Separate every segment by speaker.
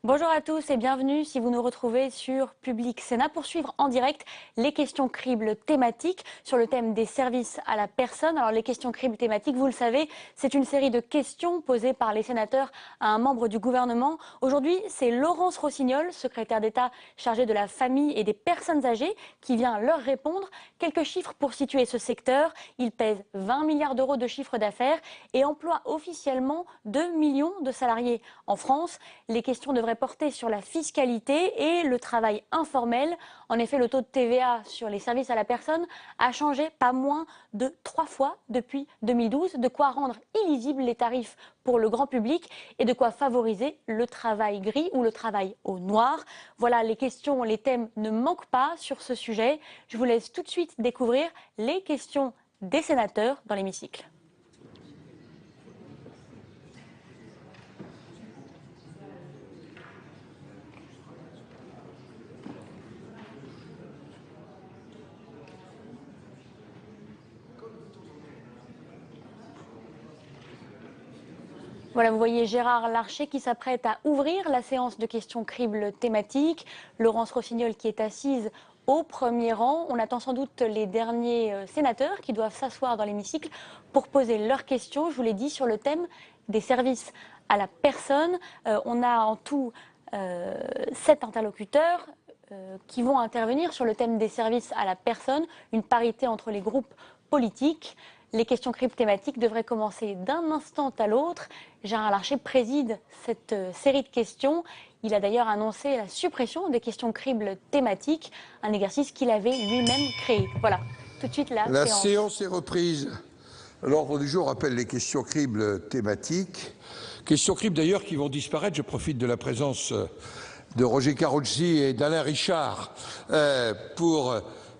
Speaker 1: Bonjour à tous et bienvenue si vous nous retrouvez sur Public Sénat pour suivre en direct les questions cribles thématiques sur le thème des services à la personne. Alors les questions cribles thématiques, vous le savez, c'est une série de questions posées par les sénateurs à un membre du gouvernement. Aujourd'hui, c'est Laurence Rossignol, secrétaire d'État chargée de la famille et des personnes âgées, qui vient leur répondre. Quelques chiffres pour situer ce secteur. Il pèse 20 milliards d'euros de chiffre d'affaires et emploie officiellement 2 millions de salariés en France. Les questions devraient porter sur la fiscalité et le travail informel. En effet, le taux de TVA sur les services à la personne a changé pas moins de 3 fois depuis 2012, de quoi rendre illisibles les tarifs pour le grand public et de quoi favoriser le travail gris ou le travail au noir. Voilà, les questions, les thèmes ne manquent pas sur ce sujet. Je vous laisse tout de suite découvrir les questions des sénateurs dans l'hémicycle. Voilà, vous voyez Gérard Larcher qui s'apprête à ouvrir la séance de questions cribles thématiques. Laurence Rossignol qui est assise au premier rang. On attend sans doute les derniers sénateurs qui doivent s'asseoir dans l'hémicycle pour poser leurs questions, je vous l'ai dit, sur le thème des services à la personne. On a en tout 7 interlocuteurs qui vont intervenir sur le thème des services à la personne, une parité entre les groupes politiques. Les questions cribles thématiques devraient commencer d'un instant à l'autre. Gérard Larcher préside cette série de questions. Il a d'ailleurs annoncé la suppression des questions cribles thématiques, un exercice qu'il avait lui-même créé. Voilà, tout de suite la séance.
Speaker 2: La séance est reprise. L'ordre du jour appelle les questions cribles thématiques. Questions cribles d'ailleurs qui vont disparaître. Je profite de la présence de Roger Carosi et d'Alain Richard pour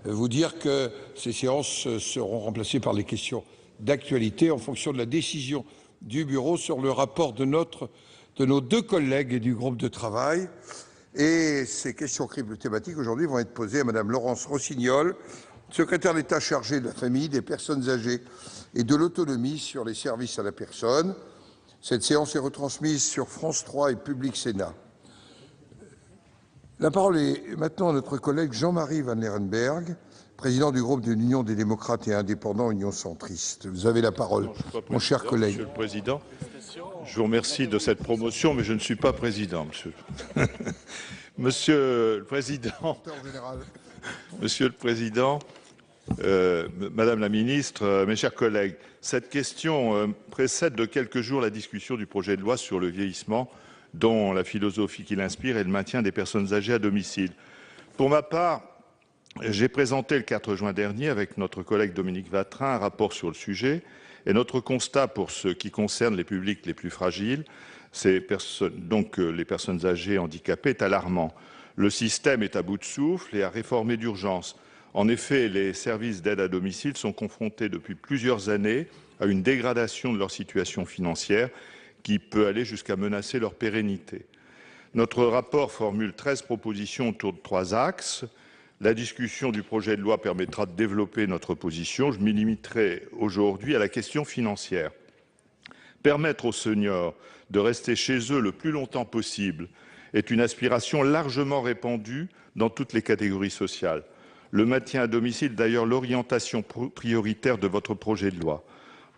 Speaker 2: vous dire que ces séances seront remplacées par les questions d'actualité en fonction de la décision du bureau sur le rapport de nos 2 collègues et du groupe de travail. Et ces questions cribles thématiques aujourd'hui vont être posées à Madame Laurence Rossignol, secrétaire d'État chargée de la famille, des personnes âgées et de l'autonomie sur les services à la personne. Cette séance est retransmise sur France 3 et Public Sénat. La parole est maintenant à notre collègue Jean-Marie Van Lerenberg, président du groupe de l'Union des démocrates et indépendants, Union centriste. Vous avez la parole, mon cher collègue.
Speaker 3: Monsieur le Président, je vous remercie de cette promotion, mais je ne suis pas président, monsieur. Monsieur le Président, Madame la Ministre, mes chers collègues, cette question précède de quelques jours la discussion du projet de loi sur le vieillissement, dont la philosophie qui l'inspire est le maintien des personnes âgées à domicile. Pour ma part, j'ai présenté le 4 juin dernier avec notre collègue Dominique Vatrin un rapport sur le sujet et notre constat pour ce qui concerne les publics les plus fragiles, donc les personnes âgées handicapées, est alarmant. Le système est à bout de souffle et à réformer d'urgence. En effet, les services d'aide à domicile sont confrontés depuis plusieurs années à une dégradation de leur situation financière qui peut aller jusqu'à menacer leur pérennité. Notre rapport formule 13 propositions autour de 3 axes. La discussion du projet de loi permettra de développer notre position. Je m'y limiterai aujourd'hui à la question financière. Permettre aux seniors de rester chez eux le plus longtemps possible est une aspiration largement répandue dans toutes les catégories sociales. Le maintien à domicile est d'ailleurs l'orientation prioritaire de votre projet de loi.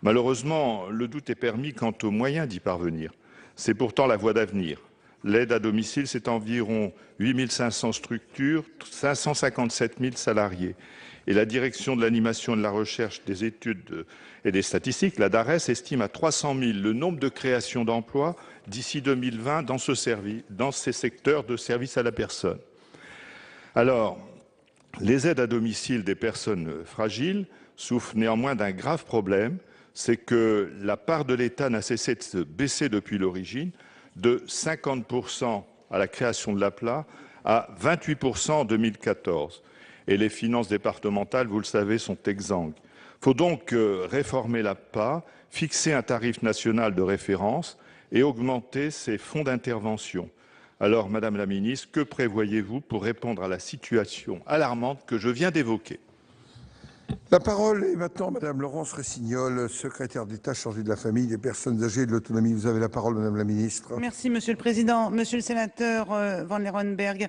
Speaker 3: Malheureusement, le doute est permis quant aux moyens d'y parvenir. C'est pourtant la voie d'avenir. L'aide à domicile, c'est environ 8 500 structures, 557 000 salariés. Et la Direction de l'animation et de la recherche des études et des statistiques, la DARES, estime à 300 000 le nombre de créations d'emplois d'ici 2020 dans ces secteurs de services à la personne. Alors, les aides à domicile des personnes fragiles souffrent néanmoins d'un grave problème, c'est que la part de l'État n'a cessé de se baisser depuis l'origine, de 50% à la création de l'APLA à 28% en 2014. Et les finances départementales, vous le savez, sont exsangues. Il faut donc réformer l'APA, fixer un tarif national de référence et augmenter ses fonds d'intervention. Alors, Madame la Ministre, que prévoyez-vous pour répondre à la situation alarmante que je viens d'évoquer?
Speaker 2: La parole est maintenant Madame Laurence Rossignol, secrétaire d'État chargée de la famille, des personnes âgées et de l'autonomie. Vous avez la parole, Madame la Ministre.
Speaker 4: Merci, Monsieur le Président. Monsieur le Sénateur Van Leeuwenberg,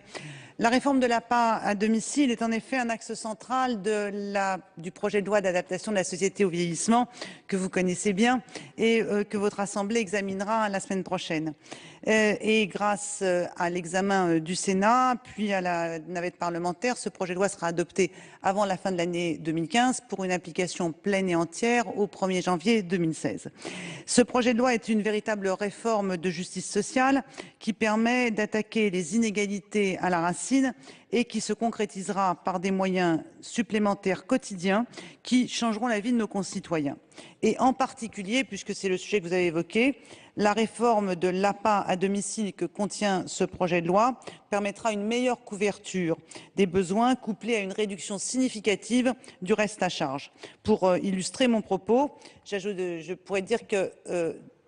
Speaker 4: la réforme de l'APA à domicile est en effet un axe central du projet de loi d'adaptation de la société au vieillissement que vous connaissez bien et que votre Assemblée examinera la semaine prochaine. Et grâce à l'examen du Sénat, puis à la navette parlementaire, ce projet de loi sera adopté avant la fin de l'année 2015 pour une application pleine et entière au 1er janvier 2016. Ce projet de loi est une véritable réforme de justice sociale qui permet d'attaquer les inégalités à la racine et qui se concrétisera par des moyens supplémentaires quotidiens qui changeront la vie de nos concitoyens. Et en particulier, puisque c'est le sujet que vous avez évoqué, la réforme de l'APA à domicile que contient ce projet de loi permettra une meilleure couverture des besoins couplée à une réduction significative du reste à charge. Pour illustrer mon propos, je pourrais dire que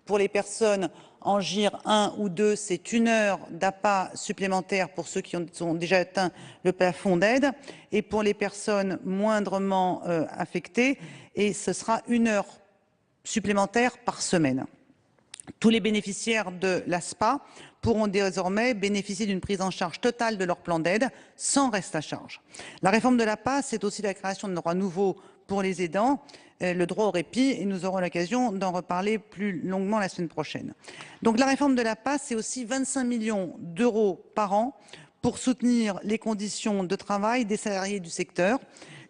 Speaker 4: pour les personnes en GIR 1 ou 2, c'est 1 heure d'APA supplémentaire pour ceux qui ont déjà atteint le plafond d'aide. Et pour les personnes moindrement affectées, et ce sera 1 heure supplémentaire par semaine. Tous les bénéficiaires de l'ASPA pourront désormais bénéficier d'une prise en charge totale de leur plan d'aide sans reste à charge. La réforme de l'APA, c'est aussi la création de droits nouveaux pour les aidants, le droit au répit, et nous aurons l'occasion d'en reparler plus longuement la semaine prochaine. Donc la réforme de l'APA, c'est aussi 25 millions d'euros par an pour soutenir les conditions de travail des salariés du secteur.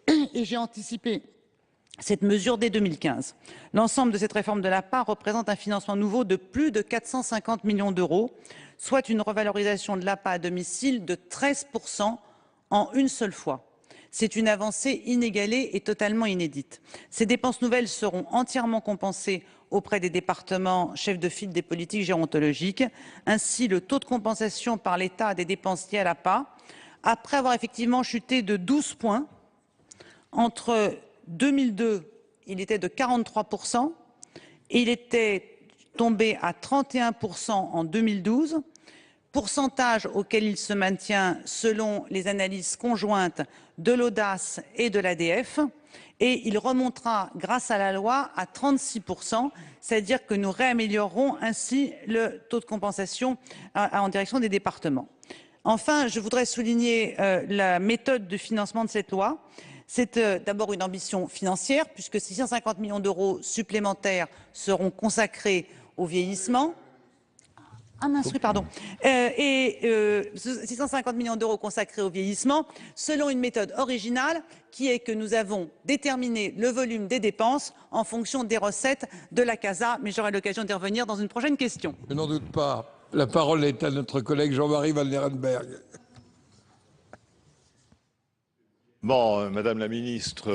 Speaker 4: Et j'ai anticipé cette mesure dès 2015. L'ensemble de cette réforme de l'APA représente un financement nouveau de plus de 450 millions d'euros, soit une revalorisation de l'APA à domicile de 13% en une seule fois. C'est une avancée inégalée et totalement inédite. Ces dépenses nouvelles seront entièrement compensées auprès des départements chefs de file des politiques gérontologiques. Ainsi, le taux de compensation par l'État des dépenses liées à l'APA, après avoir effectivement chuté de 12 points entre 2002, il était de 43%, et il était tombé à 31% en 2012, pourcentage auquel il se maintient selon les analyses conjointes de l'Audace et de l'ADF, et il remontera grâce à la loi à 36%, c'est-à-dire que nous réaméliorerons ainsi le taux de compensation en direction des départements. Enfin, je voudrais souligner la méthode de financement de cette loi. C'est d'abord une ambition financière, puisque 650 millions d'euros supplémentaires seront consacrés au vieillissement. 650 millions d'euros consacrés au vieillissement, selon une méthode originale qui est que nous avons déterminé le volume des dépenses en fonction des recettes de la CASA, mais j'aurai l'occasion d'y revenir dans une prochaine question.
Speaker 2: Je n'en doute pas. La parole est à notre collègue Jean-Marie Van Leeuwenberg.
Speaker 3: Bon, Madame la Ministre,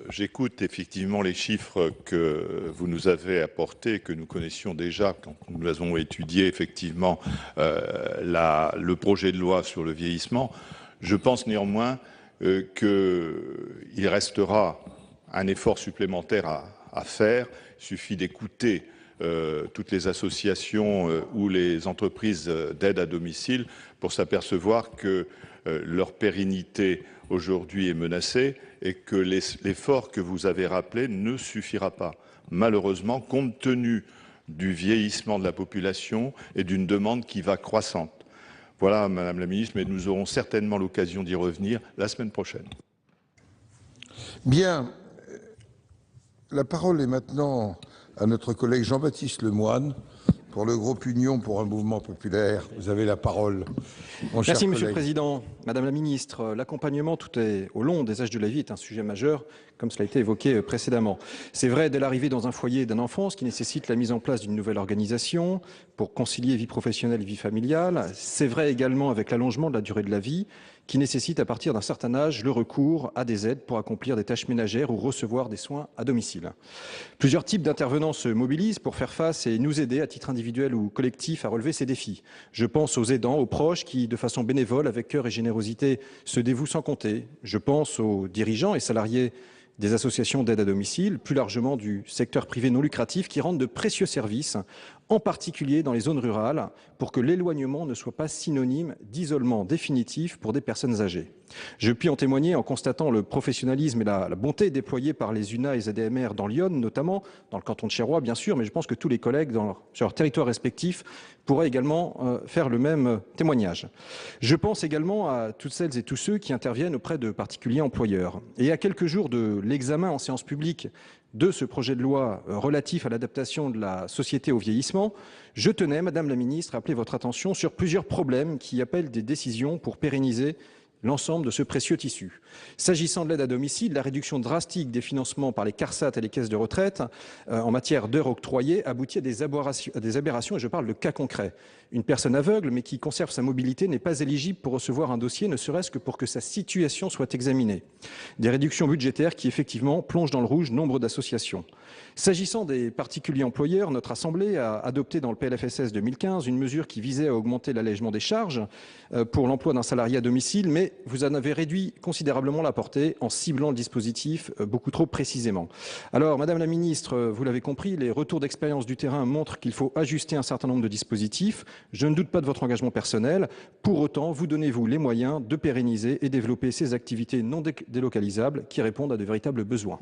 Speaker 3: j'écoute effectivement les chiffres que vous nous avez apportés, que nous connaissions déjà quand nous avons étudié effectivement le projet de loi sur le vieillissement. Je pense néanmoins qu'il restera un effort supplémentaire à faire. Il suffit d'écouter toutes les associations ou les entreprises d'aide à domicile pour s'apercevoir que leur pérennité aujourd'hui est menacée et que l'effort que vous avez rappelé ne suffira pas, malheureusement, compte tenu du vieillissement de la population et d'une demande qui va croissante. Voilà, Madame la Ministre, mais nous aurons certainement l'occasion d'y revenir la semaine prochaine.
Speaker 2: Bien. La parole est maintenant à notre collègue Jean-Baptiste Lemoyne pour le groupe Union pour un mouvement populaire. Vous avez la parole, mon cher
Speaker 5: Merci, Monsieur
Speaker 2: collègue.
Speaker 5: le Président. Madame la Ministre, l'accompagnement tout au long des âges de la vie est un sujet majeur, comme cela a été évoqué précédemment. C'est vrai dès l'arrivée dans un foyer d'un enfant, ce qui nécessite la mise en place d'une nouvelle organisation pour concilier vie professionnelle et vie familiale. C'est vrai également avec l'allongement de la durée de la vie, qui nécessite à partir d'un certain âge le recours à des aides pour accomplir des tâches ménagères ou recevoir des soins à domicile. Plusieurs types d'intervenants se mobilisent pour faire face et nous aider à titre individuel ou collectif à relever ces défis. Je pense aux aidants, aux proches qui, de façon bénévole, avec cœur et générosité, se dévouent sans compter. Je pense aux dirigeants et salariés des associations d'aide à domicile, plus largement du secteur privé non lucratif qui rendent de précieux services en particulier dans les zones rurales, pour que l'éloignement ne soit pas synonyme d'isolement définitif pour des personnes âgées. Je puis en témoigner en constatant le professionnalisme et la bonté déployés par les UNA et ZDMR dans l'Yonne, notamment dans le canton de Chairois, bien sûr, mais je pense que tous les collègues sur leur territoire respectif pourraient également faire le même témoignage. Je pense également à toutes celles et tous ceux qui interviennent auprès de particuliers employeurs. Et à quelques jours de l'examen en séance publique de ce projet de loi relatif à l'adaptation de la société au vieillissement, je tenais, Madame la Ministre, à appeler votre attention sur plusieurs problèmes qui appellent des décisions pour pérenniser l'ensemble de ce précieux tissu. S'agissant de l'aide à domicile, la réduction drastique des financements par les CARSAT et les caisses de retraite en matière d'heures octroyées aboutit à des aberrations, et je parle de cas concrets. Une personne aveugle mais qui conserve sa mobilité n'est pas éligible pour recevoir un dossier, ne serait-ce que pour que sa situation soit examinée. Des réductions budgétaires qui effectivement plongent dans le rouge nombre d'associations. S'agissant des particuliers employeurs, notre Assemblée a adopté dans le PLFSS 2015 une mesure qui visait à augmenter l'allègement des charges pour l'emploi d'un salarié à domicile, mais vous en avez réduit considérablement la portée en ciblant le dispositif beaucoup trop précisément. Alors, Madame la Ministre, vous l'avez compris, les retours d'expérience du terrain montrent qu'il faut ajuster un certain nombre de dispositifs. Je ne doute pas de votre engagement personnel. Pour autant, vous donnez-vous les moyens de pérenniser et développer ces activités non délocalisables qui répondent à de véritables besoins.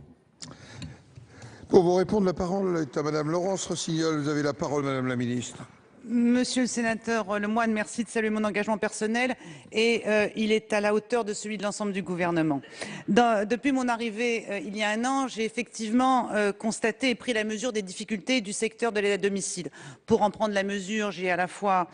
Speaker 2: Pour vous répondre, la parole est à Madame Laurence Rossignol. Vous avez la parole, Madame la Ministre.
Speaker 4: Monsieur le sénateur Lemoine, merci de saluer mon engagement personnel et il est à la hauteur de celui de l'ensemble du gouvernement. Depuis mon arrivée il y a un an, j'ai effectivement constaté et pris la mesure des difficultés du secteur de l'aide à domicile. Pour en prendre la mesure, j'ai à la fois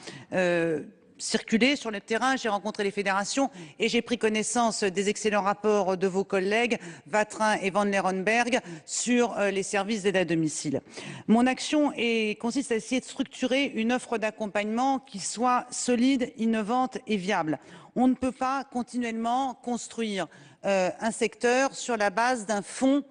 Speaker 4: circulé sur le terrain, j'ai rencontré les fédérations et j'ai pris connaissance des excellents rapports de vos collègues Vatrin et Van Lerenberghe sur les services d'aide à domicile. Mon action consiste à essayer de structurer une offre d'accompagnement qui soit solide, innovante et viable. On ne peut pas continuellement construire un secteur sur la base d'un fonds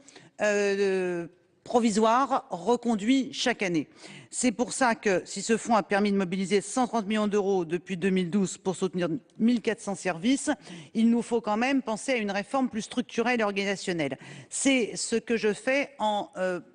Speaker 4: provisoire reconduit chaque année. C'est pour ça que si ce fonds a permis de mobiliser 130 millions d'euros depuis 2012 pour soutenir 1400 services, il nous faut quand même penser à une réforme plus structurelle et organisationnelle. C'est ce que je fais en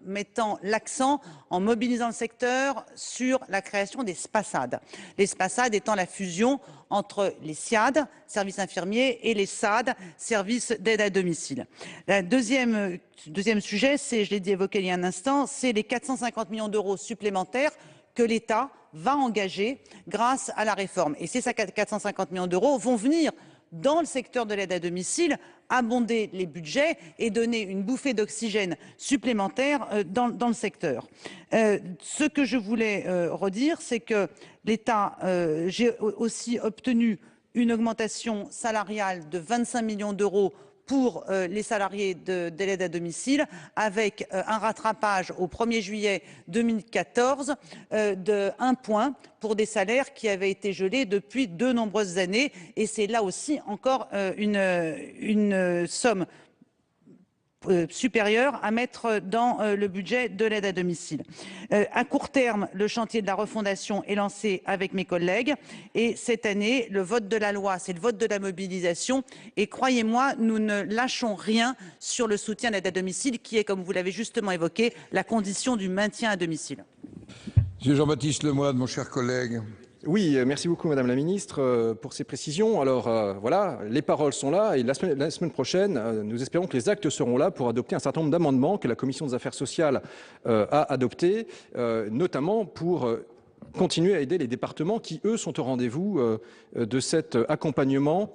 Speaker 4: mettant l'accent, en mobilisant le secteur sur la création des SPASAD. Les SPASAD étant la fusion entre les SIAD, services infirmiers, et les SAD, services d'aide à domicile. Le deuxième sujet, c'est, je l'ai évoqué il y a un instant, c'est les 450 millions d'euros supplémentaires que l'État va engager grâce à la réforme. Et ces 450 millions d'euros vont venir dans le secteur de l'aide à domicile, abonder les budgets et donner une bouffée d'oxygène supplémentaire dans le secteur. Ce que je voulais redire, c'est que l'État, j'ai aussi obtenu une augmentation salariale de 25 millions d'euros pour les salariés de l'aide à domicile, avec un rattrapage au 1er juillet 2014 de 1 point pour des salaires qui avaient été gelés depuis de nombreuses années. Et c'est là aussi encore une somme supérieure à mettre dans le budget de l'aide à domicile. À court terme, le chantier de la refondation est lancé avec mes collègues et cette année, le vote de la loi, c'est le vote de la mobilisation et croyez-moi, nous ne lâchons rien sur le soutien de l'aide à domicile qui est, comme vous l'avez justement évoqué, la condition du maintien à domicile.
Speaker 2: Monsieur Jean-Baptiste Lemoine, mon cher collègue.
Speaker 5: Oui, merci beaucoup Madame la Ministre pour ces précisions. Alors voilà, les paroles sont là et la semaine prochaine, nous espérons que les actes seront là pour adopter un certain nombre d'amendements que la Commission des Affaires sociales a adoptés, notamment pour continuer à aider les départements qui, eux, sont au rendez-vous de cet accompagnement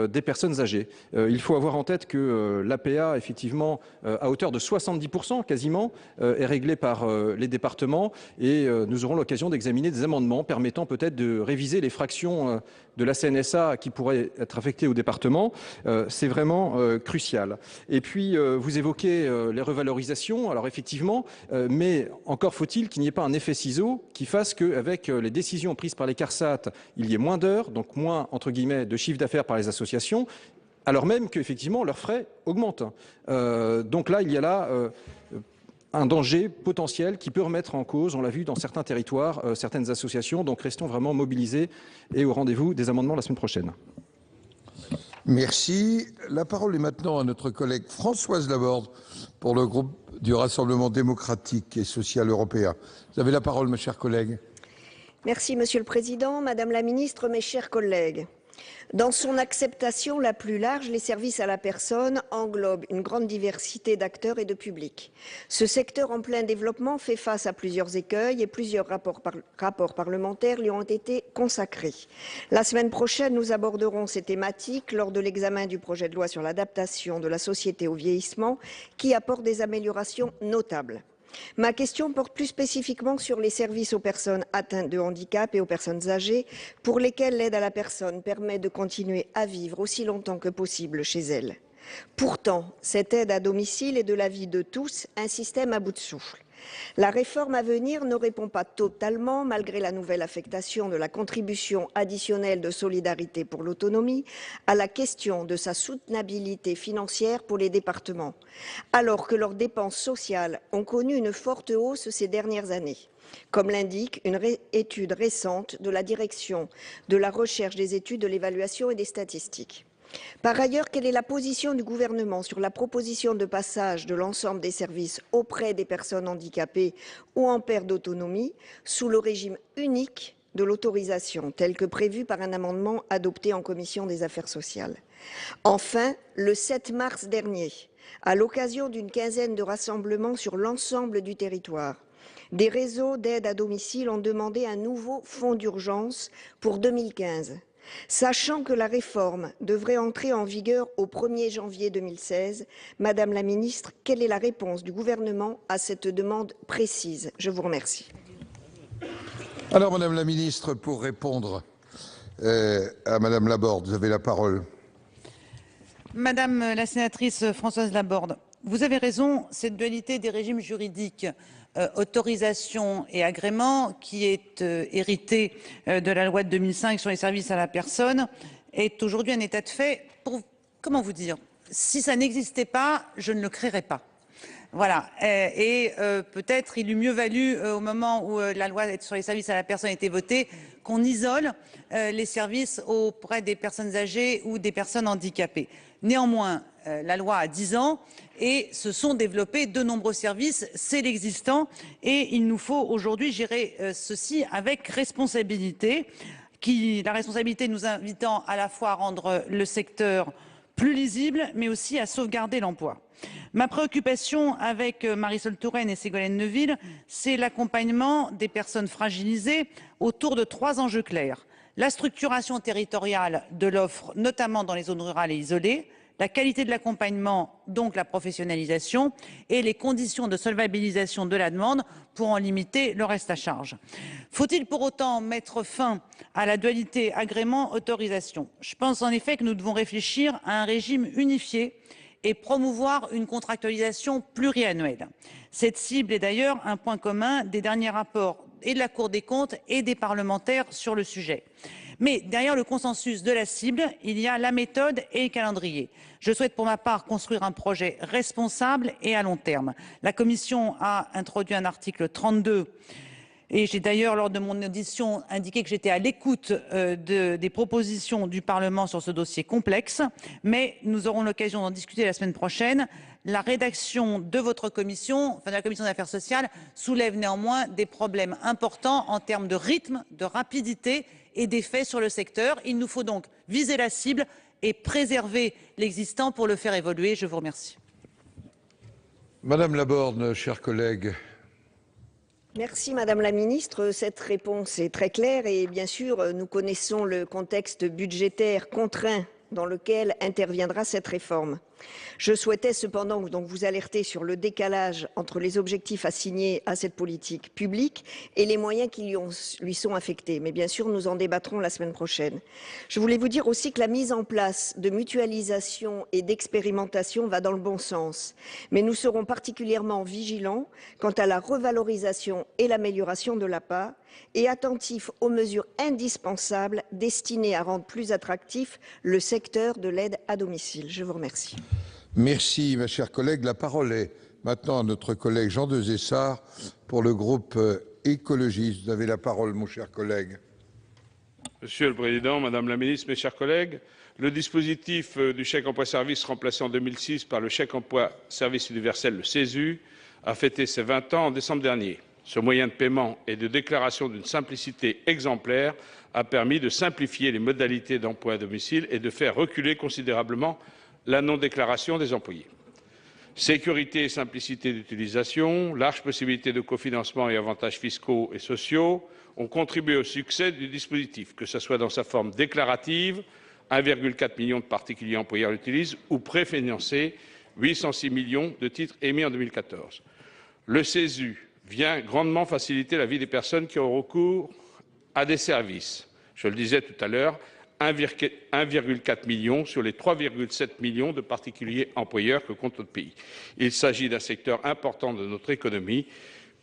Speaker 5: des personnes âgées. Il faut avoir en tête que l'APA, effectivement, à hauteur de 70% quasiment, est réglée par les départements et nous aurons l'occasion d'examiner des amendements permettant peut-être de réviser les fractions de la CNSA qui pourraient être affectées au département. C'est vraiment crucial. Et puis, vous évoquez les revalorisations. Alors effectivement, mais encore faut-il qu'il n'y ait pas un effet ciseau qui fasse qu'avec les décisions prises par les CARSAT, il y ait moins d'heures, donc moins, entre guillemets, de chiffre d'affaires par les associations, alors même qu'effectivement leurs frais augmentent. Donc là, il y a là un danger potentiel qui peut remettre en cause, on l'a vu dans certains territoires, certaines associations. Donc restons vraiment mobilisés et au rendez-vous des amendements la semaine prochaine.
Speaker 2: Merci. La parole est maintenant à notre collègue Françoise Laborde pour le groupe du Rassemblement démocratique et social européen. Vous avez la parole, ma chère collègue.
Speaker 6: Merci, Monsieur le Président, Madame la Ministre, mes chers collègues. Dans son acceptation la plus large, les services à la personne englobent une grande diversité d'acteurs et de publics. Ce secteur en plein développement fait face à plusieurs écueils et plusieurs rapports parlementaires lui ont été consacrés. La semaine prochaine, nous aborderons ces thématiques lors de l'examen du projet de loi sur l'adaptation de la société au vieillissement qui apporte des améliorations notables. Ma question porte plus spécifiquement sur les services aux personnes atteintes de handicap et aux personnes âgées pour lesquelles l'aide à la personne permet de continuer à vivre aussi longtemps que possible chez elles. Pourtant, cette aide à domicile est de l'avis de tous un système à bout de souffle. La réforme à venir ne répond pas totalement, malgré la nouvelle affectation de la contribution additionnelle de solidarité pour l'autonomie, à la question de sa soutenabilité financière pour les départements, alors que leurs dépenses sociales ont connu une forte hausse ces dernières années, comme l'indique une étude récente de la Direction de la recherche, des études, de l'évaluation et des statistiques. Par ailleurs, quelle est la position du gouvernement sur la proposition de passage de l'ensemble des services auprès des personnes handicapées ou en perte d'autonomie sous le régime unique de l'autorisation, tel que prévu par un amendement adopté en commission des affaires sociales? Enfin, le 7 mars dernier, à l'occasion d'une quinzaine de rassemblements sur l'ensemble du territoire, des réseaux d'aide à domicile ont demandé un nouveau fonds d'urgence pour 2015. Sachant que la réforme devrait entrer en vigueur au 1er janvier 2016, Madame la Ministre, quelle est la réponse du gouvernement à cette demande précise? Je vous remercie.
Speaker 2: Alors, Madame la Ministre, pour répondre à Madame Laborde, vous avez la parole.
Speaker 4: Madame la sénatrice Françoise Laborde, vous avez raison, cette dualité des régimes juridiques autorisation et agrément qui est héritée de la loi de 2005 sur les services à la personne est aujourd'hui un état de fait. Comment vous dire, si ça n'existait pas, je ne le créerais pas. Voilà, peut-être il eût mieux valu au moment où la loi sur les services à la personne a été votée qu'on isole les services auprès des personnes âgées ou des personnes handicapées. Néanmoins, la loi a 10 ans et se sont développés de nombreux services, c'est l'existant et il nous faut aujourd'hui gérer ceci avec responsabilité, la responsabilité nous invitant à la fois à rendre le secteur plus lisible mais aussi à sauvegarder l'emploi. Ma préoccupation avec Marisol Touraine et Ségolène Neuville, c'est l'accompagnement des personnes fragilisées autour de 3 enjeux clairs. La structuration territoriale de l'offre, notamment dans les zones rurales et isolées, la qualité de l'accompagnement, donc la professionnalisation, et les conditions de solvabilisation de la demande pour en limiter le reste à charge. Faut-il pour autant mettre fin à la dualité agrément-autorisation? Je pense en effet que nous devons réfléchir à un régime unifié et promouvoir une contractualisation pluriannuelle. Cette cible est d'ailleurs un point commun des derniers rapports et de la Cour des comptes et des parlementaires sur le sujet. Mais derrière le consensus de la cible, il y a la méthode et le calendrier. Je souhaite pour ma part construire un projet responsable et à long terme. La Commission a introduit un article 32 et j'ai d'ailleurs, lors de mon audition, indiqué que j'étais à l'écoute des propositions du Parlement sur ce dossier complexe. Mais nous aurons l'occasion d'en discuter la semaine prochaine. La rédaction de votre commission, de la Commission des affaires sociales, soulève néanmoins des problèmes importants en termes de rythme, de rapidité et d'effet sur le secteur. Il nous faut donc viser la cible et préserver l'existant pour le faire évoluer. Je vous remercie.
Speaker 2: Madame Laborde, chers collègues.
Speaker 6: Merci Madame la Ministre. Cette réponse est très claire et bien sûr, nous connaissons le contexte budgétaire contraint dans lequel interviendra cette réforme. Je souhaitais cependant donc vous alerter sur le décalage entre les objectifs assignés à cette politique publique et les moyens qui lui sont affectés. Mais bien sûr, nous en débattrons la semaine prochaine. Je voulais vous dire aussi que la mise en place de mutualisation et d'expérimentation va dans le bon sens. Mais nous serons particulièrement vigilants quant à la revalorisation et l'amélioration de l'APA et attentifs aux mesures indispensables destinées à rendre plus attractif le secteur de l'aide à domicile. Je vous remercie.
Speaker 2: Merci, ma chère collègue. La parole est maintenant à notre collègue Jean Desessard pour le groupe écologiste. Vous avez la parole, mon cher collègue.
Speaker 7: Monsieur le Président, Madame la Ministre, mes chers collègues, Le dispositif du chèque emploi-service, remplacé en 2006 par le chèque emploi-service universel, le CESU, a fêté ses 20 ans en décembre dernier. Ce moyen de paiement et de déclaration d'une simplicité exemplaire a permis de simplifier les modalités d'emploi à domicile et de faire reculer considérablement la non-déclaration des employés. Sécurité et simplicité d'utilisation, large possibilité de cofinancement et avantages fiscaux et sociaux ont contribué au succès du dispositif, que ce soit dans sa forme déclarative, 1,4 million de particuliers employeurs l'utilisent, ou préfinancé, 806 millions de titres émis en 2014. Le CESU vient grandement faciliter la vie des personnes qui ont recours à des services. Je le disais tout à l'heure, 1,4 million sur les 3,7 millions de particuliers employeurs que compte notre pays. Il s'agit d'un secteur important de notre économie,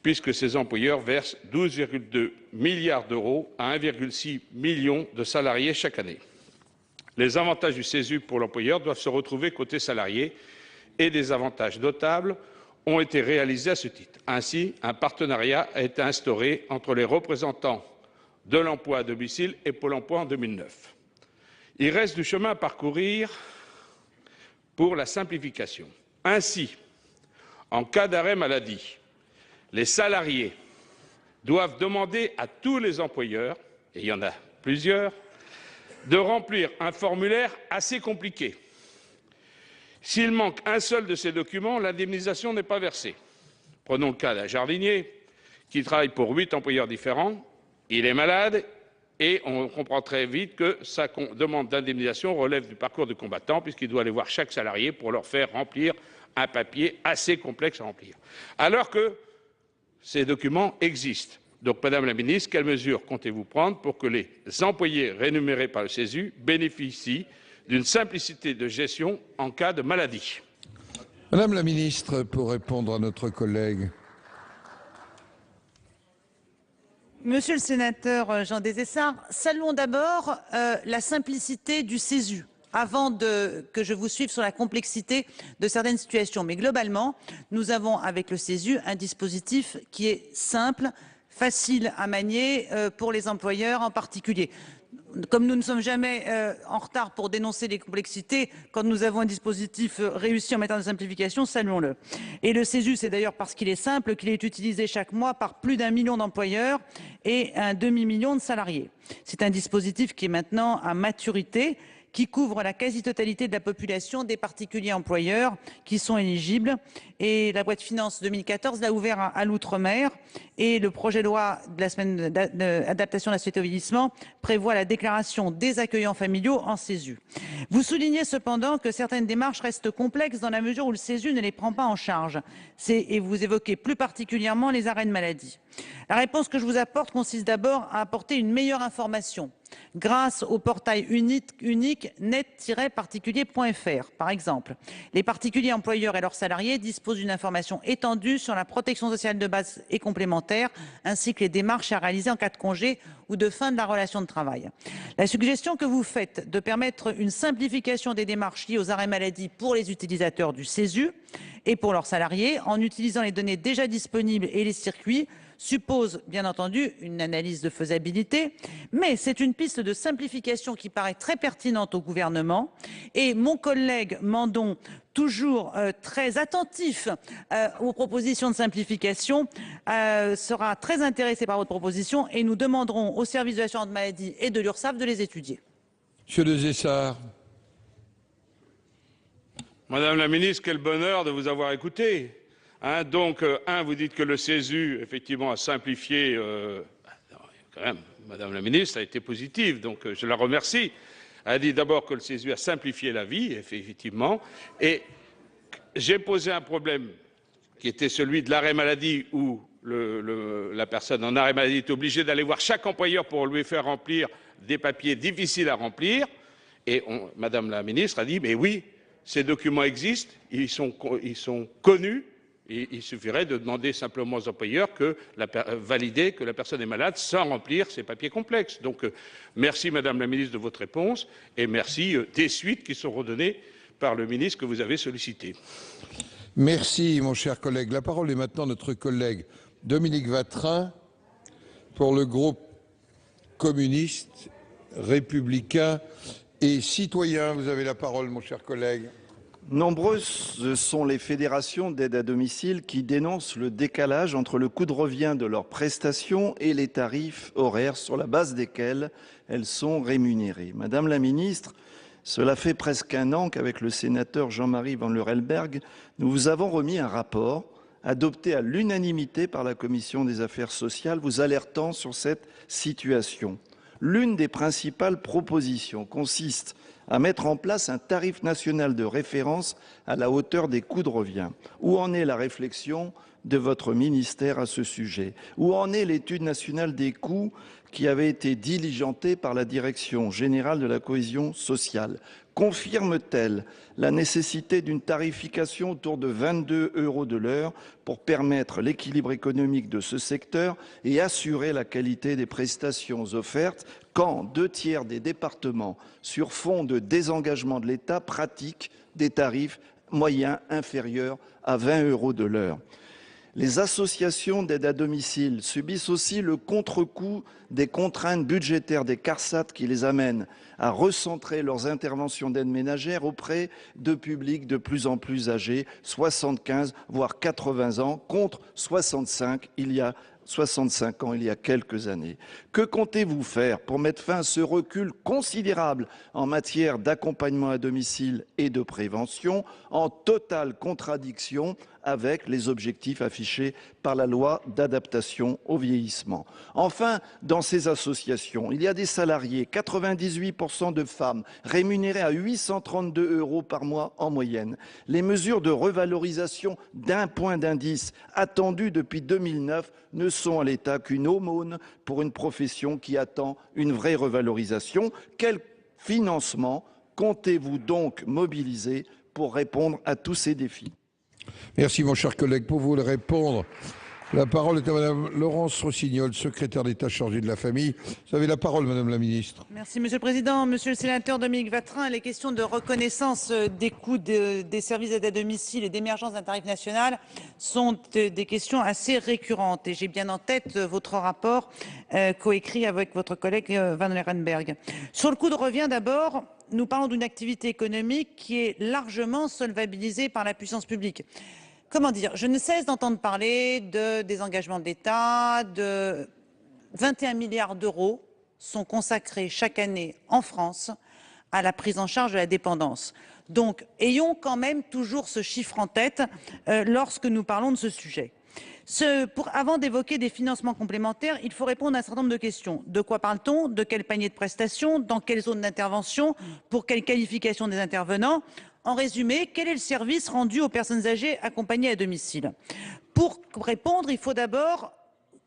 Speaker 7: puisque ces employeurs versent 12,2 milliards d'euros à 1,6 million de salariés chaque année. Les avantages du CESU pour l'employeur doivent se retrouver côté salarié et des avantages notables ont été réalisés à ce titre. Ainsi, un partenariat a été instauré entre les représentants de l'emploi à domicile et Pôle emploi en 2009. Il reste du chemin à parcourir pour la simplification. Ainsi, en cas d'arrêt maladie, les salariés doivent demander à tous les employeurs, et il y en a plusieurs, de remplir un formulaire assez compliqué. S'il manque un seul de ces documents, l'indemnisation n'est pas versée. Prenons le cas d'un jardinier qui travaille pour 8 employeurs différents, il est malade et on comprend très vite que sa demande d'indemnisation relève du parcours du combattant puisqu'il doit aller voir chaque salarié pour leur faire remplir un papier assez complexe à remplir. Alors que ces documents existent. Donc, Madame la Ministre, quelles mesures comptez-vous prendre pour que les employés rémunérés par le CESU bénéficient d'une simplicité de gestion en cas de maladie?
Speaker 2: Madame la Ministre, pour répondre à notre collègue.
Speaker 4: Monsieur le sénateur Jean Desessard, saluons d'abord la simplicité du CESU, avant que je vous suive sur la complexité de certaines situations. Mais globalement, nous avons avec le CESU un dispositif qui est simple, facile à manier pour les employeurs en particulier. Comme nous ne sommes jamais en retard pour dénoncer les complexités, quand nous avons un dispositif réussi en matière de simplification, saluons-le. Et le CESU, c'est d'ailleurs parce qu'il est simple qu'il est utilisé chaque mois par plus d'1 million d'employeurs et un demi-million de salariés. C'est un dispositif qui est maintenant à maturité, qui couvre la quasi-totalité de la population des particuliers employeurs qui sont éligibles. Et la loi de finances 2014 l'a ouvert à l'outre-mer. Et le projet de loi de la semaine d'adaptation de la société au vieillissement prévoit la déclaration des accueillants familiaux en CESU. Vous soulignez cependant que certaines démarches restent complexes dans la mesure où le CESU ne les prend pas en charge. Et vous évoquez plus particulièrement les arrêts de maladie. La réponse que je vous apporte consiste d'abord à apporter une meilleure information grâce au portail unique net-particulier.fr. Par exemple, les particuliers employeurs et leurs salariés disposent d'une information étendue sur la protection sociale de base et complémentaire, ainsi que les démarches à réaliser en cas de congé ou de fin de la relation de travail. La suggestion que vous faites de permettre une simplification des démarches liées aux arrêts maladie pour les utilisateurs du CESU et pour leurs salariés, en utilisant les données déjà disponibles et les circuits, suppose bien entendu une analyse de faisabilité, mais c'est une piste de simplification qui paraît très pertinente au gouvernement. Et mon collègue Mandon, toujours très attentif aux propositions de simplification, sera très intéressé par votre proposition et nous demanderons au service de l'assurance maladie et de l'URSSAF de les étudier.
Speaker 2: Monsieur Desessard.
Speaker 7: Madame la Ministre, quel bonheur de vous avoir écouté. Donc, vous dites que le CESU, effectivement, a simplifié. Quand même, Madame la Ministre a été positive, donc je la remercie. Elle a dit d'abord que le CESU a simplifié la vie, effectivement. Et j'ai posé un problème qui était celui de l'arrêt maladie où la personne en arrêt maladie est obligée d'aller voir chaque employeur pour lui faire remplir des papiers difficiles à remplir. Et Madame la Ministre a dit, mais oui, ces documents existent, ils sont connus. Et il suffirait de demander simplement aux employeurs valider que la personne est malade sans remplir ces papiers complexes. Donc, merci Madame la Ministre de votre réponse et merci des suites qui sont redonnées par le ministre que vous avez sollicité.
Speaker 2: Merci mon cher collègue. La parole est maintenant à notre collègue Dominique Vatrin pour le groupe communiste, républicain et citoyen. Vous avez la parole, mon cher collègue.
Speaker 8: Nombreuses sont les fédérations d'aide à domicile qui dénoncent le décalage entre le coût de revient de leurs prestations et les tarifs horaires sur la base desquels elles sont rémunérées. Madame la ministre, cela fait presque un an qu'avec le sénateur Jean-Marie Van Lerelberghe, nous vous avons remis un rapport adopté à l'unanimité par la Commission des affaires sociales, vous alertant sur cette situation. L'une des principales propositions consiste à mettre en place un tarif national de référence à la hauteur des coûts de revient. Où en est la réflexion de votre ministère à ce sujet? Où en est l'étude nationale des coûts qui avait été diligentée par la Direction générale de la cohésion sociale? Confirme-t-elle la nécessité d'une tarification autour de 22 € de l'heure pour permettre l'équilibre économique de ce secteur et assurer la qualité des prestations offertes quand 2/3 des départements, sur fond de désengagement de l'État, pratiquent des tarifs moyens inférieurs à 20 € de l'heure? Les associations d'aide à domicile subissent aussi le contre-coup des contraintes budgétaires des CARSAT qui les amènent à recentrer leurs interventions d'aide ménagère auprès de publics de plus en plus âgés, 75 voire 80 ans, contre 65 il y a quelques années. Que comptez-vous faire pour mettre fin à ce recul considérable en matière d'accompagnement à domicile et de prévention, en totale contradiction avec les objectifs affichés par la loi d'adaptation au vieillissement? Enfin, dans ces associations, il y a des salariés, 98% de femmes, rémunérées à 832 € par mois en moyenne. Les mesures de revalorisation d'1 point d'indice attendues depuis 2009 ne sont à l'état qu'une aumône pour une profession qui attend une vraie revalorisation. Quel financement comptez-vous donc mobiliser pour répondre à tous ces défis?
Speaker 2: Merci, mon cher collègue. Pour vous répondre, la parole est à Madame Laurence Rossignol, secrétaire d'État chargée de la famille. Vous avez la parole, Madame la ministre.
Speaker 4: Merci, Monsieur le Président. Monsieur le sénateur Dominique Vatrin, les questions de reconnaissance des coûts des services d'aide à domicile et d'émergence d'un tarif national sont des questions assez récurrentes. Et j'ai bien en tête votre rapport coécrit avec votre collègue Van Lerrenberg. Sur le coût de revient, d'abord, nous parlons d'une activité économique qui est largement solvabilisée par la puissance publique. Comment dire? Je ne cesse d'entendre parler de désengagement de l'État, de 21 milliards d'euros sont consacrés chaque année en France à la prise en charge de la dépendance. Donc, ayons quand même toujours ce chiffre en tête lorsque nous parlons de ce sujet. Avant d'évoquer des financements complémentaires, il faut répondre à un certain nombre de questions. De quoi parle-t-on? De quel panier de prestations? Dans quelle zone d'intervention? Pour quelle qualification des intervenants? En résumé, quel est le service rendu aux personnes âgées accompagnées à domicile? Pour répondre, il faut d'abord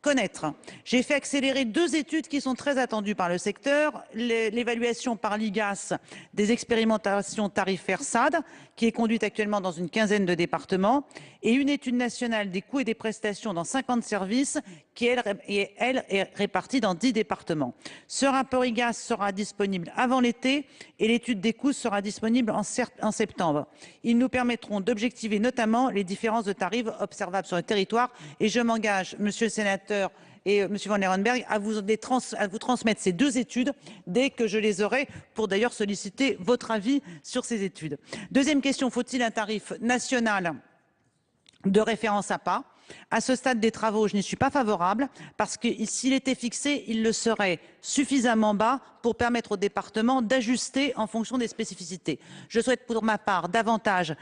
Speaker 4: connaître. J'ai fait accélérer 2 études qui sont très attendues par le secteur. L'évaluation par l'IGAS des expérimentations tarifaires SAD, qui est conduite actuellement dans une quinzaine de départements, et une étude nationale des coûts et des prestations dans 50 services, qui elle est répartie dans 10 départements. Ce rapport IGAS sera disponible avant l'été et l'étude des coûts sera disponible en septembre. Ils nous permettront d'objectiver notamment les différences de tarifs observables sur le territoire, et je m'engage, Monsieur le sénateur et M. Van Lerrenberghe, à vous transmettre ces 2 études dès que je les aurai, pour d'ailleurs solliciter votre avis sur ces études. Deuxième question, faut-il un tarif national de référence APA? À ce stade des travaux, je n'y suis pas favorable parce que s'il était fixé, il le serait suffisamment bas pour permettre aux départements d'ajuster en fonction des spécificités. Je souhaite pour ma part davantage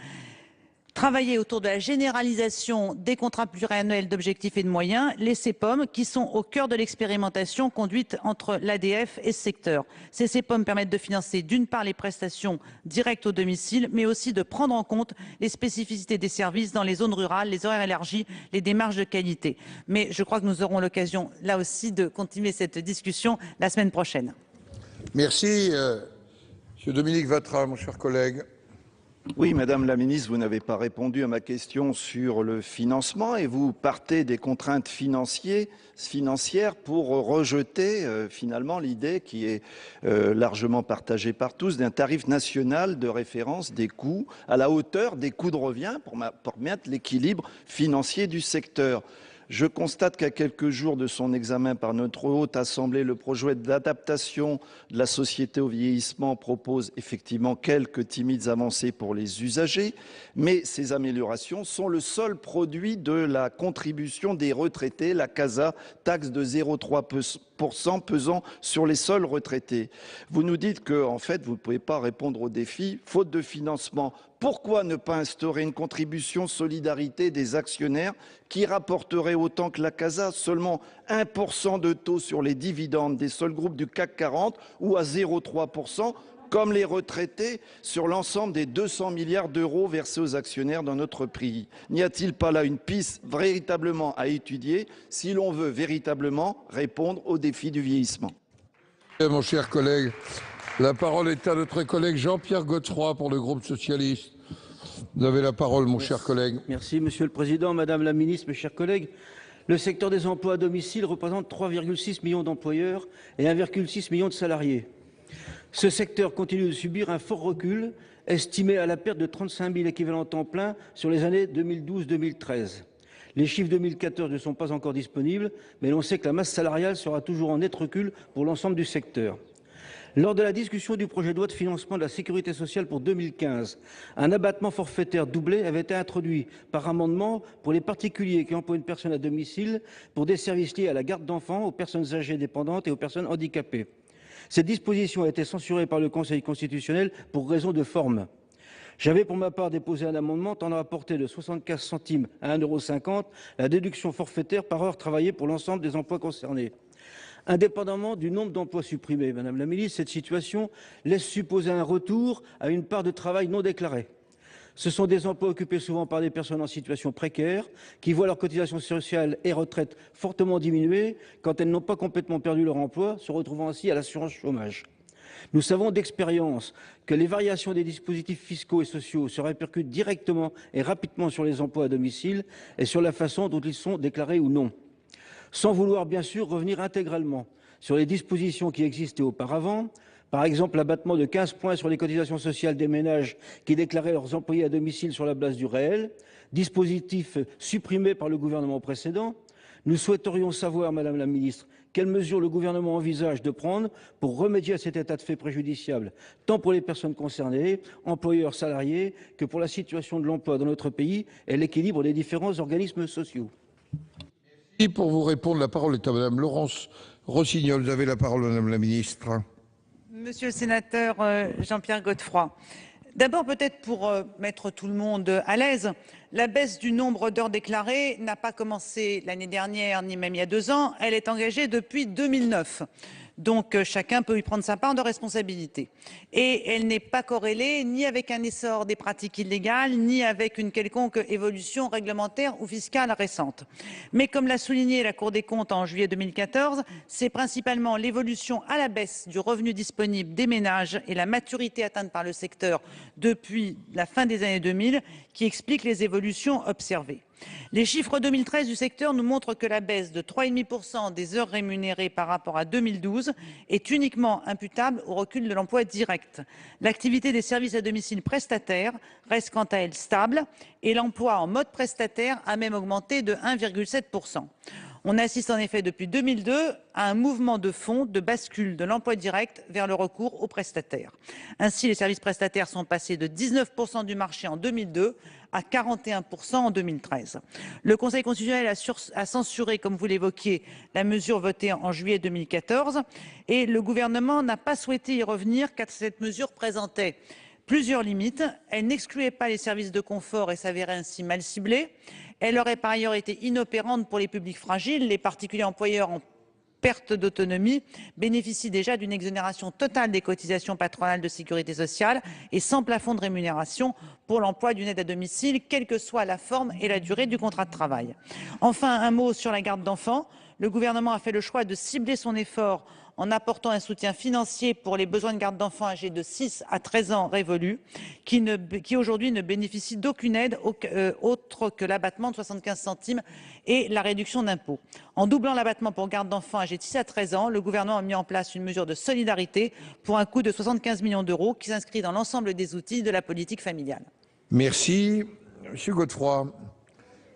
Speaker 4: travailler autour de la généralisation des contrats pluriannuels d'objectifs et de moyens, les CEPOM, qui sont au cœur de l'expérimentation conduite entre l'ADF et ce secteur. Ces CEPOM permettent de financer d'une part les prestations directes au domicile, mais aussi de prendre en compte les spécificités des services dans les zones rurales, les horaires élargis, les démarches de qualité. Mais je crois que nous aurons l'occasion, là aussi, de continuer cette discussion la semaine prochaine.
Speaker 2: Merci, Monsieur Dominique Vatrin, mon cher collègue.
Speaker 8: Oui, Madame la Ministre, vous n'avez pas répondu à ma question sur le financement et vous partez des contraintes financières pour rejeter finalement l'idée qui est largement partagée par tous d'un tarif national de référence des coûts à la hauteur des coûts de revient pour permettre l'équilibre financier du secteur. Je constate qu'à quelques jours de son examen par notre Haute Assemblée, le projet d'adaptation de la société au vieillissement propose effectivement quelques timides avancées pour les usagers, mais ces améliorations sont le seul produit de la contribution des retraités, la CASA, taxe de 0,3% pesant sur les seuls retraités. Vous nous dites que, en fait, vous ne pouvez pas répondre aux défis, faute de financement. Pourquoi ne pas instaurer une contribution solidarité des actionnaires qui rapporterait autant que la CASA, seulement 1% de taux sur les dividendes des seuls groupes du CAC 40 ou à 0,3% comme les retraités sur l'ensemble des 200 milliards d'euros versés aux actionnaires dans notre pays? N'y a-t-il pas là une piste véritablement à étudier si l'on veut véritablement répondre aux défis du vieillissement?
Speaker 2: Mon cher collègue, la parole est à notre collègue Jean-Pierre Godefroy pour le groupe socialiste. Vous avez la parole, mon cher collègue.
Speaker 9: Merci, Monsieur le Président, Madame la Ministre, mes chers collègues. Le secteur des emplois à domicile représente 3,6 millions d'employeurs et 1,6 million de salariés. Ce secteur continue de subir un fort recul, estimé à la perte de 35 000 équivalents temps plein sur les années 2012-2013. Les chiffres 2014 ne sont pas encore disponibles, mais l'on sait que la masse salariale sera toujours en net recul pour l'ensemble du secteur. Lors de la discussion du projet de loi de financement de la sécurité sociale pour 2015, un abattement forfaitaire doublé avait été introduit par amendement pour les particuliers qui emploient une personne à domicile pour des services liés à la garde d'enfants, aux personnes âgées dépendantes et aux personnes handicapées. Cette disposition a été censurée par le Conseil constitutionnel pour raison de forme. J'avais pour ma part déposé un amendement tendant à porter de 75 centimes à 1,50 € la déduction forfaitaire par heure travaillée pour l'ensemble des emplois concernés. Indépendamment du nombre d'emplois supprimés, Madame la Ministre, cette situation laisse supposer un retour à une part de travail non déclarée. Ce sont des emplois occupés souvent par des personnes en situation précaire qui voient leur cotisation sociale et retraite fortement diminuer quand elles n'ont pas complètement perdu leur emploi, se retrouvant ainsi à l'assurance chômage. Nous savons d'expérience que les variations des dispositifs fiscaux et sociaux se répercutent directement et rapidement sur les emplois à domicile et sur la façon dont ils sont déclarés ou non. Sans vouloir bien sûr revenir intégralement sur les dispositions qui existaient auparavant, par exemple l'abattement de 15 points sur les cotisations sociales des ménages qui déclaraient leurs employés à domicile sur la base du réel, dispositif supprimé par le gouvernement précédent. Nous souhaiterions savoir, Madame la Ministre, quelles mesures le gouvernement envisage de prendre pour remédier à cet état de fait préjudiciable, tant pour les personnes concernées, employeurs, salariés, que pour la situation de l'emploi dans notre pays et l'équilibre des différents organismes sociaux.
Speaker 2: Et pour vous répondre, la parole est à Madame Laurence Rossignol. Vous avez la parole, Madame la Ministre.
Speaker 4: Monsieur le sénateur Jean-Pierre Godefroy, d'abord peut-être pour mettre tout le monde à l'aise, la baisse du nombre d'heures déclarées n'a pas commencé l'année dernière ni même il y a 2 ans, elle est engagée depuis 2009. Donc chacun peut y prendre sa part de responsabilité. Et elle n'est pas corrélée ni avec un essor des pratiques illégales, ni avec une quelconque évolution réglementaire ou fiscale récente. Mais comme l'a souligné la Cour des comptes en juillet 2014, c'est principalement l'évolution à la baisse du revenu disponible des ménages et la maturité atteinte par le secteur depuis la fin des années 2000 qui expliquent les évolutions observées. Les chiffres 2013 du secteur nous montrent que la baisse de 3,5% des heures rémunérées par rapport à 2012 est uniquement imputable au recul de l'emploi direct. L'activité des services à domicile prestataires reste quant à elle stable et l'emploi en mode prestataire a même augmenté de 1,7%. On assiste en effet depuis 2002 à un mouvement de fond de bascule de l'emploi direct vers le recours aux prestataires. Ainsi, les services prestataires sont passés de 19% du marché en 2002 à 41% en 2013. Le Conseil constitutionnel a censuré, comme vous l'évoquiez, la mesure votée en juillet 2014 et le gouvernement n'a pas souhaité y revenir car cette mesure présentait plusieurs limites. Elle n'excluait pas les services de confort et s'avérait ainsi mal ciblée. Elle aurait par ailleurs été inopérante pour les publics fragiles. Les particuliers employeurs en perte d'autonomie bénéficient déjà d'une exonération totale des cotisations patronales de sécurité sociale et sans plafond de rémunération pour l'emploi d'une aide à domicile, quelle que soit la forme et la durée du contrat de travail. Enfin, un mot sur la garde d'enfants. Le gouvernement a fait le choix de cibler son effort en apportant un soutien financier pour les besoins de garde d'enfants âgés de 6 à 13 ans révolus, qui aujourd'hui ne bénéficient d'aucune aide autre que l'abattement de 75 centimes et la réduction d'impôt. En doublant l'abattement pour garde d'enfants âgés de 6 à 13 ans, le gouvernement a mis en place une mesure de solidarité pour un coût de 75 millions d'euros qui s'inscrit dans l'ensemble des outils de la politique familiale.
Speaker 2: Merci. Monsieur Godefroy.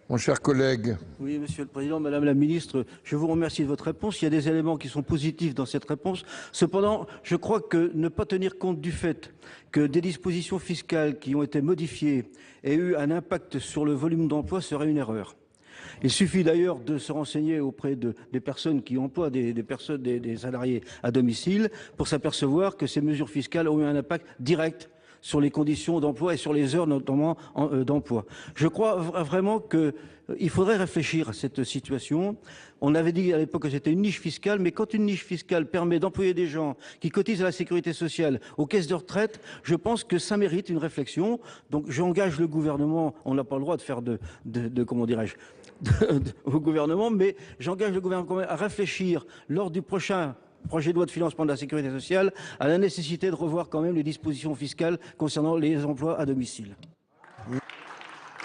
Speaker 2: Mon cher collègue.
Speaker 9: Oui, Monsieur le Président, Madame la Ministre, je vous remercie de votre réponse. Il y a des éléments qui sont positifs dans cette réponse. Cependant, je crois que ne pas tenir compte du fait que des dispositions fiscales qui ont été modifiées aient eu un impact sur le volume d'emploi serait une erreur. Il suffit d'ailleurs de se renseigner auprès des personnes qui emploient des salariés à domicile pour s'apercevoir que ces mesures fiscales ont eu un impact direct sur les conditions d'emploi et sur les heures notamment d'emploi. Je crois vraiment qu'il faudrait réfléchir à cette situation. On avait dit à l'époque que c'était une niche fiscale, mais quand une niche fiscale permet d'employer des gens qui cotisent à la sécurité sociale, aux caisses de retraite, je pense que ça mérite une réflexion. Donc j'engage le gouvernement, on n'a pas le droit de faire comment dirais-je, au gouvernement, mais j'engage le gouvernement à réfléchir lors du prochain projet de loi de financement de la sécurité sociale à la nécessité de revoir quand même les dispositions fiscales concernant les emplois à domicile.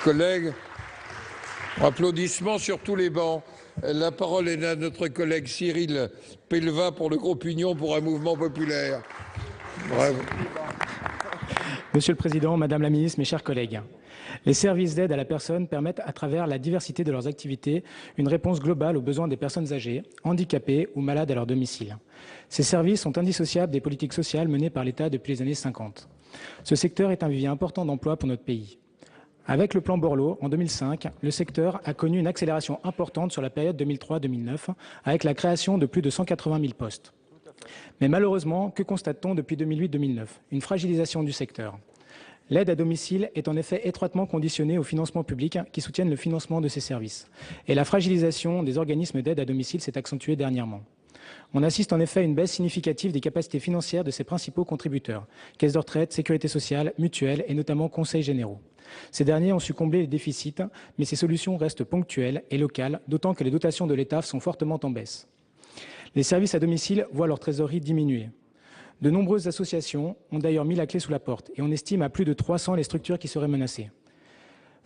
Speaker 2: Collègues, applaudissements sur tous les bancs. La parole est à notre collègue Cyril Pellevat pour le groupe Union pour un mouvement populaire. Bravo.
Speaker 10: Monsieur le Président, Madame la Ministre, mes chers collègues, les services d'aide à la personne permettent, à travers la diversité de leurs activités, une réponse globale aux besoins des personnes âgées, handicapées ou malades à leur domicile. Ces services sont indissociables des politiques sociales menées par l'État depuis les années 50. Ce secteur est un vivier important d'emploi pour notre pays. Avec le plan Borloo, en 2005, le secteur a connu une accélération importante sur la période 2003-2009, avec la création de plus de 180 000 postes. Mais malheureusement, que constate-t-on depuis 2008-2009 ? Une fragilisation du secteur. L'aide à domicile est en effet étroitement conditionnée aux financements publics qui soutiennent le financement de ces services. Et la fragilisation des organismes d'aide à domicile s'est accentuée dernièrement. On assiste en effet à une baisse significative des capacités financières de ses principaux contributeurs, caisses de retraite, sécurité sociale, mutuelles et notamment conseils généraux. Ces derniers ont su combler les déficits, mais ces solutions restent ponctuelles et locales, d'autant que les dotations de l'État sont fortement en baisse. Les services à domicile voient leur trésorerie diminuer. De nombreuses associations ont d'ailleurs mis la clé sous la porte et on estime à plus de 300 les structures qui seraient menacées.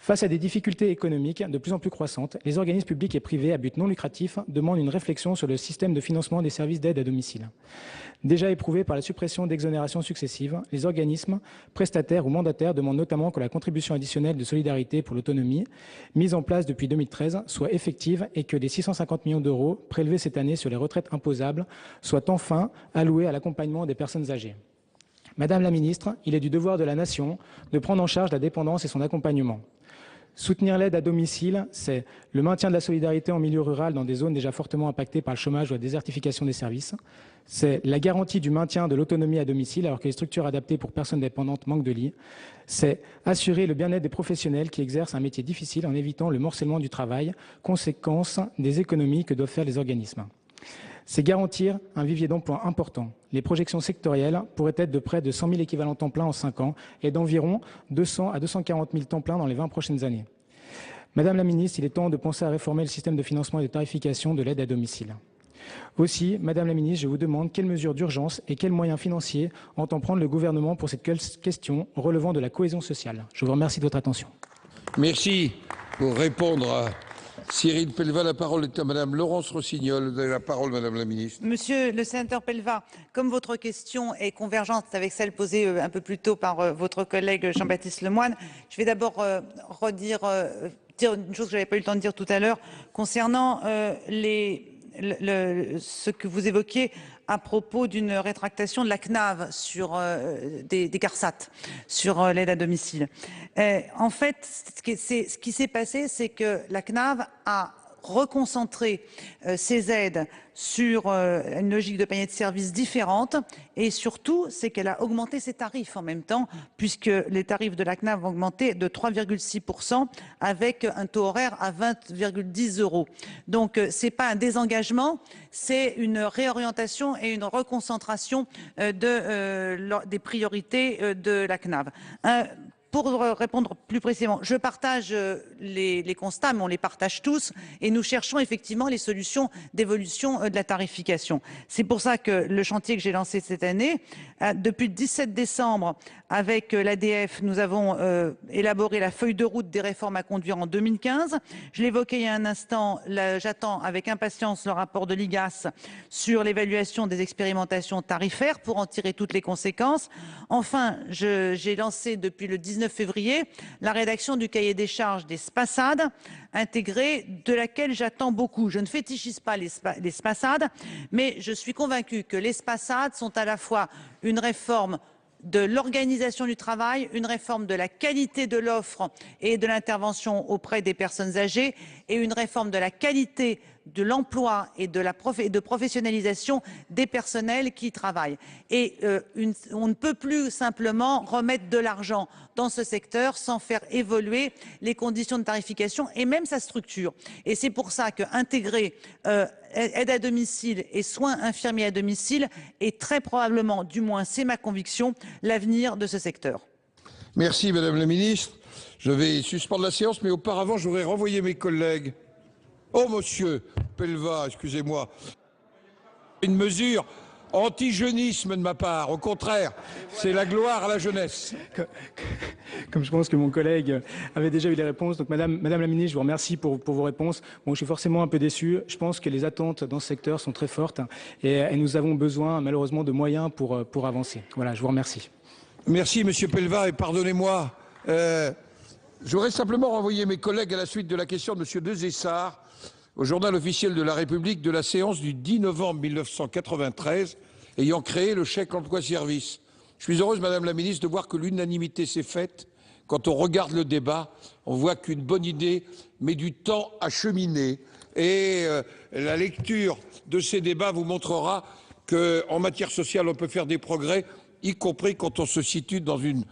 Speaker 10: Face à des difficultés économiques de plus en plus croissantes, les organismes publics et privés à but non lucratif demandent une réflexion sur le système de financement des services d'aide à domicile. Déjà éprouvés par la suppression d'exonérations successives, les organismes, prestataires ou mandataires demandent notamment que la contribution additionnelle de solidarité pour l'autonomie, mise en place depuis 2013, soit effective et que les 650 millions d'euros prélevés cette année sur les retraites imposables soient enfin alloués à l'accompagnement des personnes âgées. Madame la Ministre, il est du devoir de la Nation de prendre en charge la dépendance et son accompagnement. Soutenir l'aide à domicile, c'est le maintien de la solidarité en milieu rural dans des zones déjà fortement impactées par le chômage ou la désertification des services. C'est la garantie du maintien de l'autonomie à domicile alors que les structures adaptées pour personnes dépendantes manquent de lits. C'est assurer le bien-être des professionnels qui exercent un métier difficile en évitant le morcellement du travail, conséquence des économies que doivent faire les organismes. C'est garantir un vivier d'emploi important. Les projections sectorielles pourraient être de près de 100 000 équivalents temps plein en 5 ans et d'environ 200 à 240 000 temps plein dans les 20 prochaines années. Madame la Ministre, il est temps de penser à réformer le système de financement et de tarification de l'aide à domicile. Aussi, Madame la Ministre, je vous demande quelles mesures d'urgence et quels moyens financiers entend prendre le gouvernement pour cette question relevant de la cohésion sociale. Je vous remercie de votre attention.
Speaker 2: Merci. Pour répondre à Cyril Pellevat, la parole est à Madame Laurence Rossignol. Vous avez la parole, Madame la Ministre.
Speaker 4: Monsieur le sénateur Pellevat, comme votre question est convergente avec celle posée un peu plus tôt par votre collègue Jean-Baptiste Lemoyne, je vais d'abord dire une chose que je n'avais pas eu le temps de dire tout à l'heure concernant ce que vous évoquiez à propos d'une rétractation de la CNAV sur des CARSAT, sur l'aide à domicile. En fait, ce qui s'est passé, c'est que la CNAV a reconcentrer ces aides sur une logique de panier de services différente et surtout c'est qu'elle a augmenté ses tarifs en même temps puisque les tarifs de la CNAV vont augmenter de 3,6% avec un taux horaire à 20,10 €. Donc c'est pas un désengagement, c'est une réorientation et une reconcentration des priorités de la CNAV. Pour répondre plus précisément, je partage les constats, mais on les partage tous, et nous cherchons effectivement les solutions d'évolution de la tarification. C'est pour ça que le chantier que j'ai lancé cette année, depuis le 17 décembre, avec l'ADF, nous avons élaboré la feuille de route des réformes à conduire en 2015. Je l'évoquais il y a un instant, j'attends avec impatience le rapport de l'IGAS sur l'évaluation des expérimentations tarifaires pour en tirer toutes les conséquences. Enfin, j'ai lancé depuis le 19 19 février la rédaction du cahier des charges des SPASAD intégré, de laquelle j'attends beaucoup. Je ne fétichise pas les SPASAD, mais je suis convaincue que les SPASAD sont à la fois une réforme de l'organisation du travail, une réforme de la qualité de l'offre et de l'intervention auprès des personnes âgées et une réforme de la qualité de l'emploi et de professionnalisation des personnels qui y travaillent. Et on ne peut plus simplement remettre de l'argent dans ce secteur sans faire évoluer les conditions de tarification et même sa structure. Et c'est pour ça qu'intégrer aide à domicile et soins infirmiers à domicile est très probablement, du moins c'est ma conviction, l'avenir de ce secteur.
Speaker 2: Merci Madame la Ministre. Je vais suspendre la séance, mais auparavant, je voudrais renvoyer mes collègues. Oh, monsieur Pelva, excusez-moi. Une mesure anti-jeunisme de ma part. Au contraire, c'est la gloire à la jeunesse.
Speaker 10: Comme je pense que mon collègue avait déjà eu les réponses. Donc, Madame la Ministre, je vous remercie pour vos réponses. Bon, je suis forcément un peu déçu. Je pense que les attentes dans ce secteur sont très fortes et nous avons besoin, malheureusement, de moyens pour avancer. Voilà, je vous remercie.
Speaker 2: Merci, monsieur Pelva, et pardonnez-moi. Je voudrais simplement renvoyer mes collègues à la suite de la question de monsieur Desessard au journal officiel de la République de la séance du 10 novembre 1993 ayant créé le chèque emploi-service. Je suis heureuse, Madame la Ministre, de voir que l'unanimité s'est faite. Quand on regarde le débat, on voit qu'une bonne idée met du temps à cheminer. Et la lecture de ces débats vous montrera qu'en matière sociale, on peut faire des progrès, y compris quand on se situe dans une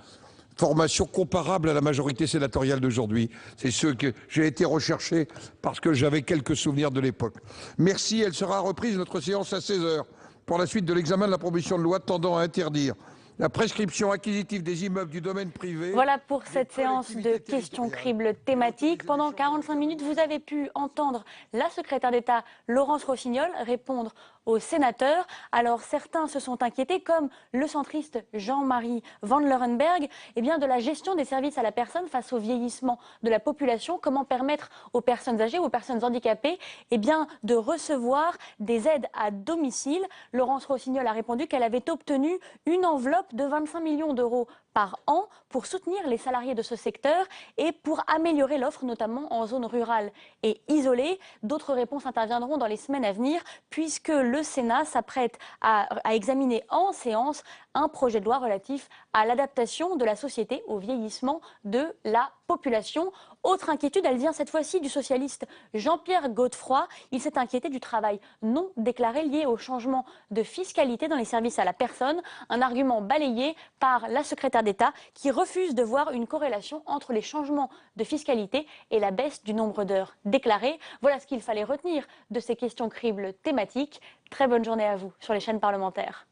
Speaker 2: formation comparable à la majorité sénatoriale d'aujourd'hui. C'est ce que j'ai été recherché parce que j'avais quelques souvenirs de l'époque. Merci, elle sera reprise notre séance à 16 h pour la suite de l'examen de la proposition de loi tendant à interdire la prescription acquisitive des immeubles du domaine privé.
Speaker 1: Voilà pour cette séance de questions cribles thématiques. Pendant 45 minutes, vous avez pu entendre la secrétaire d'État Laurence Rossignol répondre aux sénateurs. Alors certains se sont inquiétés, comme le centriste Jean-Marie Van Leeuwenberg, de la gestion des services à la personne face au vieillissement de la population. Comment permettre aux personnes âgées ou aux personnes handicapées de recevoir des aides à domicile. Laurence Rossignol a répondu qu'elle avait obtenu une enveloppe de 25 millions d'euros par an pour soutenir les salariés de ce secteur et pour améliorer l'offre, notamment en zone rurale et isolée. D'autres réponses interviendront dans les semaines à venir, puisque le Sénat s'apprête à examiner en séance un projet de loi relatif à l'adaptation de la société au vieillissement de la population. Autre inquiétude, elle vient cette fois-ci du socialiste Jean-Pierre Godefroy. Il s'est inquiété du travail non déclaré lié au changement de fiscalité dans les services à la personne, un argument balayé par la secrétaire d'État qui refuse de voir une corrélation entre les changements de fiscalité et la baisse du nombre d'heures déclarées. Voilà ce qu'il fallait retenir de ces questions cribles thématiques. Très bonne journée à vous sur les chaînes parlementaires.